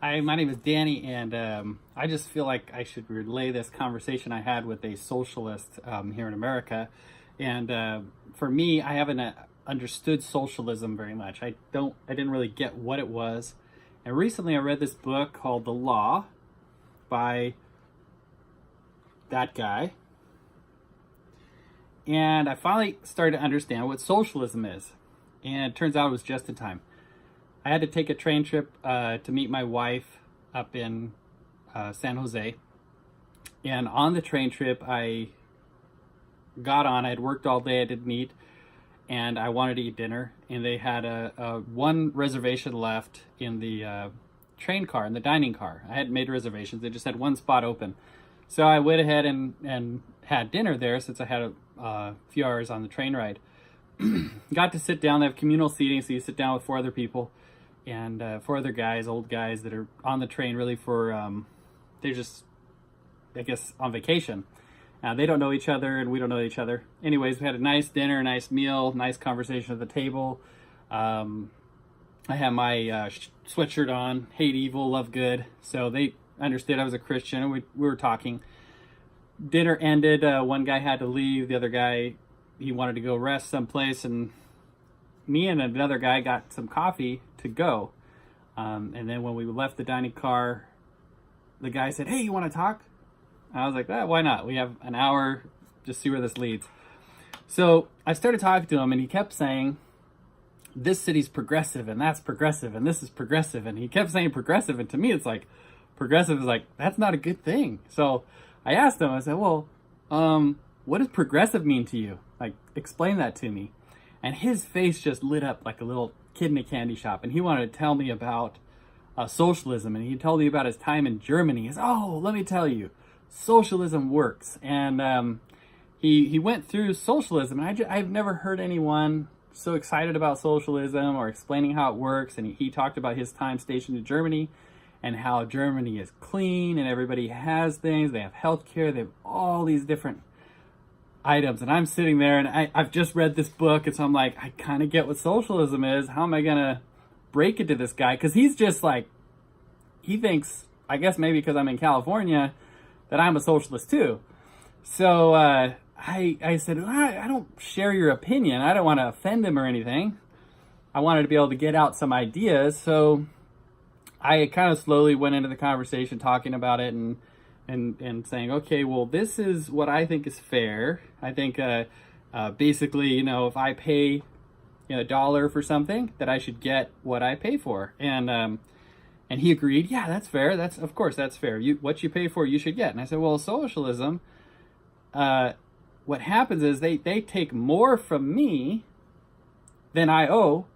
Hi, my name is Danny, and I just feel like I should relay this conversation I had with a socialist here in America. And for me, I haven't understood socialism very much. I didn't really get what it was. And recently, I read this book called The Law by that guy, and I finally started to understand what socialism is. And it turns out it was just in time. I had to take a train trip to meet my wife up in San Jose. And on the train trip, I got on. I had worked all day. I didn't eat. And I wanted to eat dinner. And they had a one reservation left in the train car, in the dining car. I hadn't made reservations. They just had one spot open. So I went ahead and had dinner there since I had a few hours on the train ride. Got to sit down. They have communal seating, so you sit down with four other people. And four other guys, old guys that are on the train really for, they're just, I guess, on vacation. They don't know each other and we don't know each other. Anyways, we had a nice dinner, nice meal, nice conversation at the table. I had my sweatshirt on, hate evil, love good. So they understood I was a Christian and we were talking. Dinner ended, one guy had to leave, the other guy, he wanted to go rest someplace, and me and another guy got some coffee to go. And then when we left the dining car, the guy said, "Hey, you want to talk?" And I was like, why not? We have an hour, just see where this leads. So I started talking to him, and he kept saying, this city's progressive, and that's progressive, and this is progressive. And he kept saying progressive, and to me, it's like, progressive is like, that's not a good thing. So I asked him, I said, well, what does progressive mean to you? Like, explain that to me. And his face just lit up like a little kid in a candy shop. And he wanted to tell me about socialism. And he told me about his time in Germany. He said, oh, let me tell you, socialism works. And he went through socialism. And I've never heard anyone so excited about socialism or explaining how it works. And he talked about his time stationed in Germany and how Germany is clean and everybody has things. They have healthcare. They have all these different items, and I'm sitting there and I've just read this book, and so I'm like, I kind of get what socialism is. How am I gonna break it to this guy? Because he's just like, he thinks, I guess maybe because I'm in California, that I'm a socialist too. So I said, I don't share your opinion. I don't want to offend him or anything. I wanted to be able to get out some ideas. So I kind of slowly went into the conversation talking about it and saying, okay, well, this is what I think is fair. I think basically, you know, if I pay $1 for something, that I should get what I pay for. And he agreed, yeah, that's fair. Of course, that's fair. What you pay for, you should get. And I said, well, socialism, what happens is they take more from me than I owe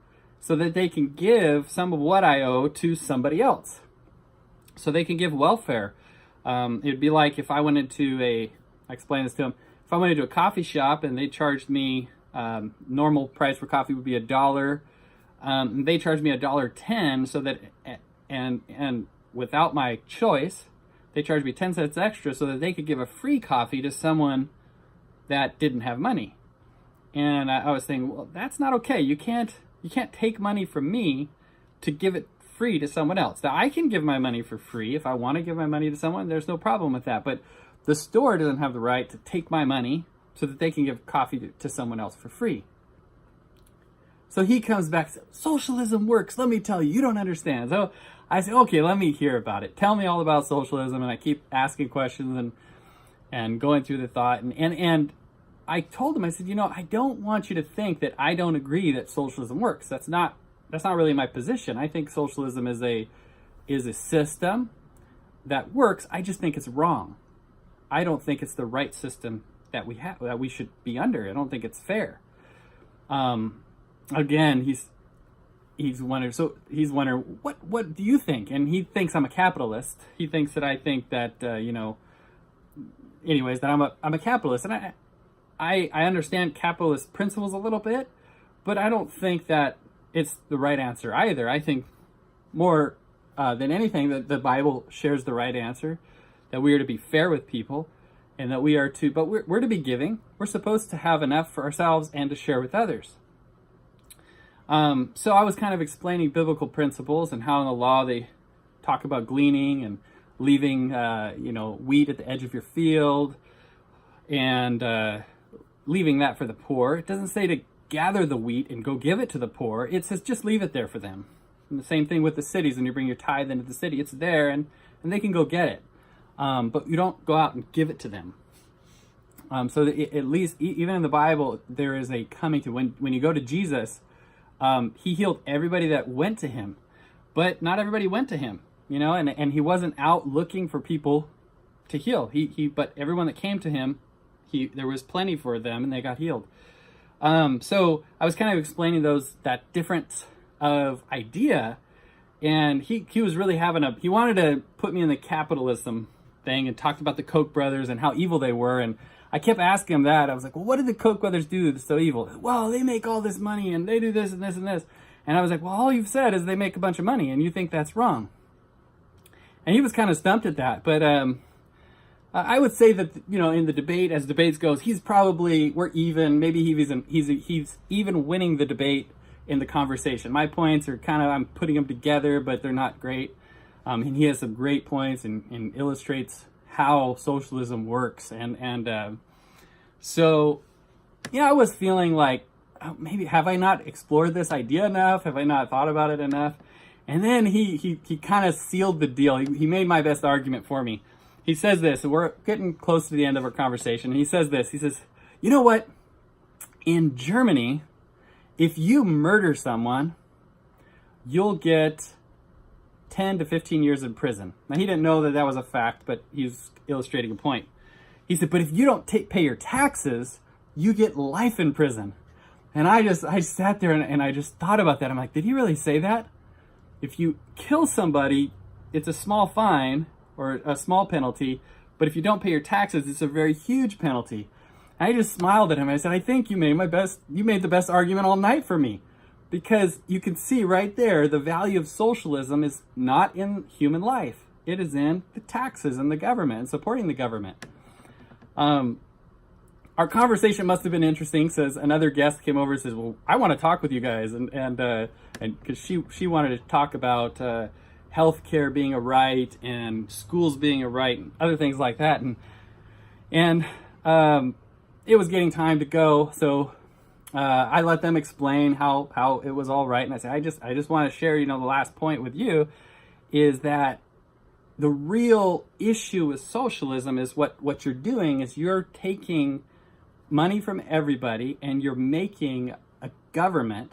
so that they can give some of what I owe to somebody else. So they can give welfare. It'd be like if I went into I explained this to him, if I went into a coffee shop and they charged me, normal price for coffee would be $1, they charged me $1.10, so that, and without my choice, they charged me 10 cents extra so that they could give a free coffee to someone that didn't have money. And I was thinking, well, that's not okay. You can't take money from me to give it free to someone else. Now, I can give my money for free. If I want to give my money to someone, there's no problem with that. But the store doesn't have the right to take my money so that they can give coffee to someone else for free. So he comes back and says, socialism works. Let me tell you, you don't understand. So I said, okay, let me hear about it. Tell me all about socialism. And I keep asking questions and going through the thought. And I told him, I said, I don't want you to think that I don't agree that socialism works. That's not really my position. I think socialism is a system that works. I just think it's wrong. I don't think it's the right system that we should be under. I don't think it's fair. Again, he's wondering. So he's wondering, what do you think? And he thinks I'm a capitalist. He thinks that I think that anyways, that I'm a capitalist, and I understand capitalist principles a little bit, but I don't think that it's the right answer either. I think more than anything that the Bible shares the right answer, that we are to be fair with people, and that we're to be giving. We're supposed to have enough for ourselves and to share with others. So I was kind of explaining biblical principles and how in the law they talk about gleaning and leaving, wheat at the edge of your field and leaving that for the poor. It doesn't say to gather the wheat and go give it to the poor. It says just leave it there for them. And the same thing with the cities. When you bring your tithe into the city, it's there and they can go get it. But you don't go out and give it to them. So that at least, even in the Bible, there is a coming to, when you go to Jesus, he healed everybody that went to him. But not everybody went to him, and he wasn't out looking for people to heal. But everyone that came to him, there was plenty for them and they got healed. So I was kind of explaining that difference of idea, and he was really he wanted to put me in the capitalism thing and talked about the Koch brothers and how evil they were. And I kept asking him that. I was like, well, what did the Koch brothers do that's so evil? Well, they make all this money and they do this and this and this. And I was like, well, all you've said is they make a bunch of money and you think that's wrong. And he was kind of stumped at that. But I would say that, in the debate, as debates goes, we're even. Maybe he's even winning the debate in the conversation. My points are I'm putting them together, but they're not great. And he has some great points and illustrates how socialism works. So I was feeling like, maybe have I not explored this idea enough? Have I not thought about it enough? And then he kind of sealed the deal. He made my best argument for me. He says this, and we're getting close to the end of our conversation. And he says this, he says, you know what? In Germany, if you murder someone, you'll get 10 to 15 years in prison. Now, he didn't know that was a fact, but he's illustrating a point. He said, but if you don't pay your taxes, you get life in prison. And I sat there and I just thought about that. I'm like, did he really say that? If you kill somebody, it's a small fine or a small penalty, but if you don't pay your taxes, it's a very huge penalty. And I just smiled at him. I said, I think you made the best argument all night for me. Because you can see right there, the value of socialism is not in human life. It is in the taxes and the government and supporting the government. Our conversation must have been interesting, says another guest came over and says, well, I want to talk with you guys. And because she wanted to talk about healthcare being a right and schools being a right and other things like that. And it was getting time to go. So I let them explain how it was all right. And I said, I just want to share, the last point with you is that the real issue with socialism is what you're doing is you're taking money from everybody and you're making a government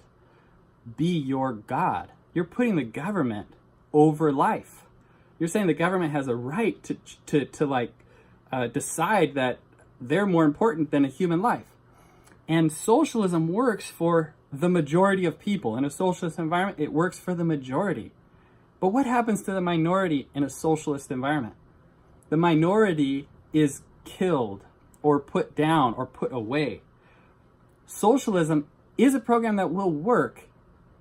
be your God. You're putting the government over life. You're saying the government has a right to decide that they're more important than a human life. And socialism works for the majority of people. In a socialist environment, it works for the majority. But what happens to the minority in a socialist environment? The minority is killed or put down or put away. Socialism is a program that will work,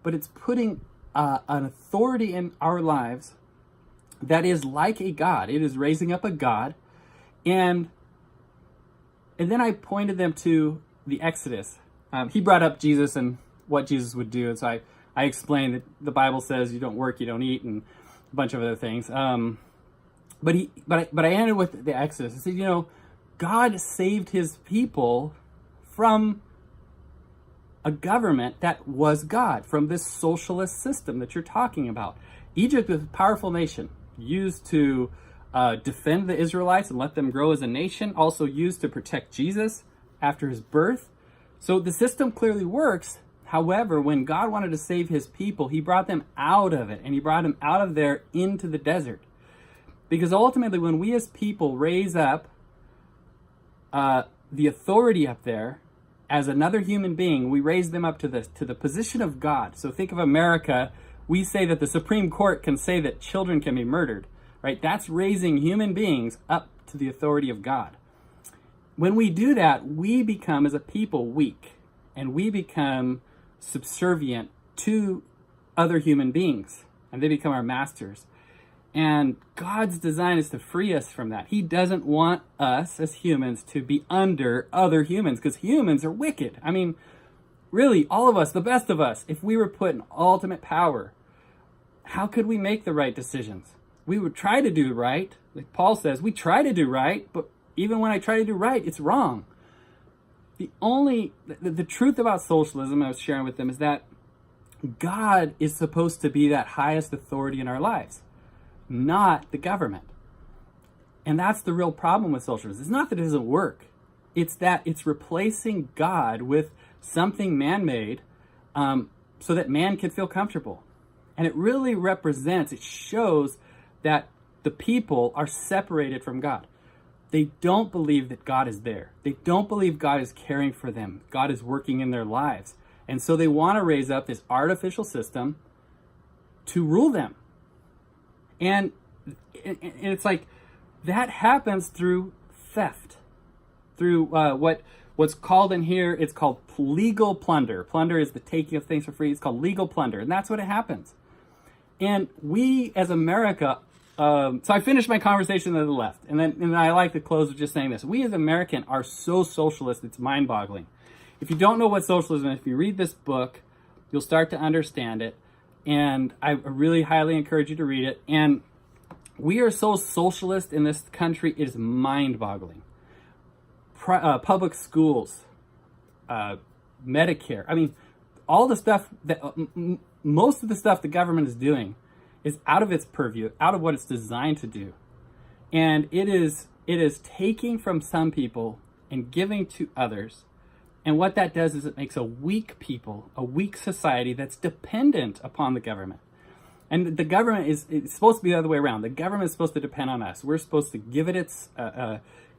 but it's putting an authority in our lives that is like a God. It is raising up a God. And then I pointed them to the Exodus. He brought up Jesus and what Jesus would do. And so I explained that the Bible says you don't work, you don't eat, and a bunch of other things. But I ended with the Exodus. I said, God saved his people from a government that was God, from this socialist system that you're talking about. Egypt was a powerful nation, used to defend the Israelites and let them grow as a nation, also used to protect Jesus after his birth. So the system clearly works. However, when God wanted to save his people, he brought them out of it, and he brought them out of there into the desert. Because ultimately, when we as people raise up the authority up there as another human being, we raise them up to the position of God. So think of America. We say that the Supreme Court can say that children can be murdered, right? That's raising human beings up to the authority of God. When we do that, we become, as a people, weak, and we become subservient to other human beings, and they become our masters. And God's design is to free us from that. He doesn't want us as humans to be under other humans, because humans are wicked. I mean, really, all of us, the best of us, if we were put in ultimate power, how could we make the right decisions? we would try to do right. Like Paul says, we try to do right, but even when I try to do right, it's wrong. The truth about socialism I was sharing with them is that God is supposed to be that highest authority in our lives, not the government. And that's the real problem with socialism. It's not that it doesn't work. It's that it's replacing God with something man-made so that man can feel comfortable. And it really represents, it shows that the people are separated from God. They don't believe that God is there. They don't believe God is caring for them. God is working in their lives. And so they want to raise up this artificial system to rule them. And it's like that happens through theft, through what's called in here, it's called legal plunder. Plunder is the taking of things for free. It's called legal plunder. And that's what it happens. And we as America, so I finished my conversation to the left. And then I like to close with just saying this. We as American are so socialist, it's mind-boggling. If you don't know what socialism is, if you read this book, you'll start to understand it. And I really highly encourage you to read it. And we are so socialist in this country, it is mind-boggling. Public schools, Medicare. I mean, all the stuff that, most of the stuff the government is doing is out of its purview, out of what it's designed to do. And it is taking from some people and giving to others. And what that does is it makes a weak people, a weak society that's dependent upon the government. And the government it's supposed to be the other way around. The government is supposed to depend on us. We're supposed to give it its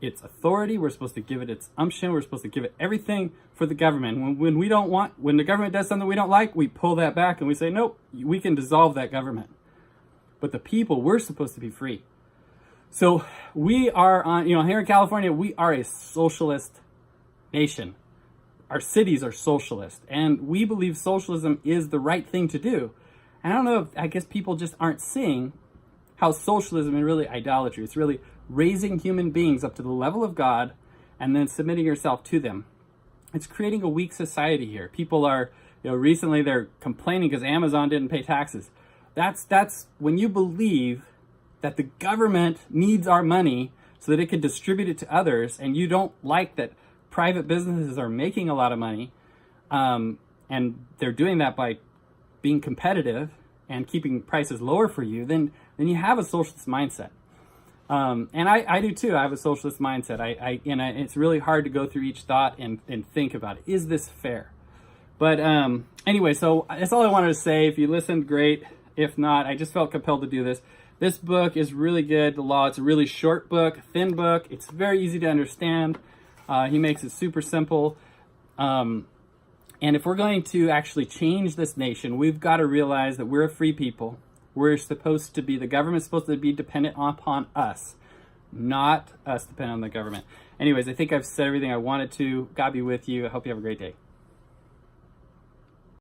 authority. We're supposed to give it its umption. We're supposed to give it everything for the government. When the government does something we don't like, we pull that back and we say, nope, we can dissolve that government. But the people, we're supposed to be free. So we are here in California, we are a socialist nation. Our cities are socialist, and we believe socialism is the right thing to do. And I don't know, I guess people just aren't seeing how socialism is really idolatry. It's really raising human beings up to the level of God and then submitting yourself to them. It's creating a weak society here. People are, recently they're complaining because Amazon didn't pay taxes. That's when you believe that the government needs our money so that it can distribute it to others, and you don't like that private businesses are making a lot of money, and they're doing that by being competitive and keeping prices lower for you, then you have a socialist mindset. And I do too. I have a socialist mindset. It's really hard to go through each thought and think about it. Is this fair? But anyway, so that's all I wanted to say. If you listened, great. If not, I just felt compelled to do this. This book is really good. The Law. It's a really short book, thin book. It's very easy to understand. He makes it super simple. And if we're going to actually change this nation, we've got to realize that we're a free people. We're supposed to be, the government's supposed to be dependent upon us, not us dependent on the government. Anyways, I think I've said everything I wanted to. God be with you. I hope you have a great day.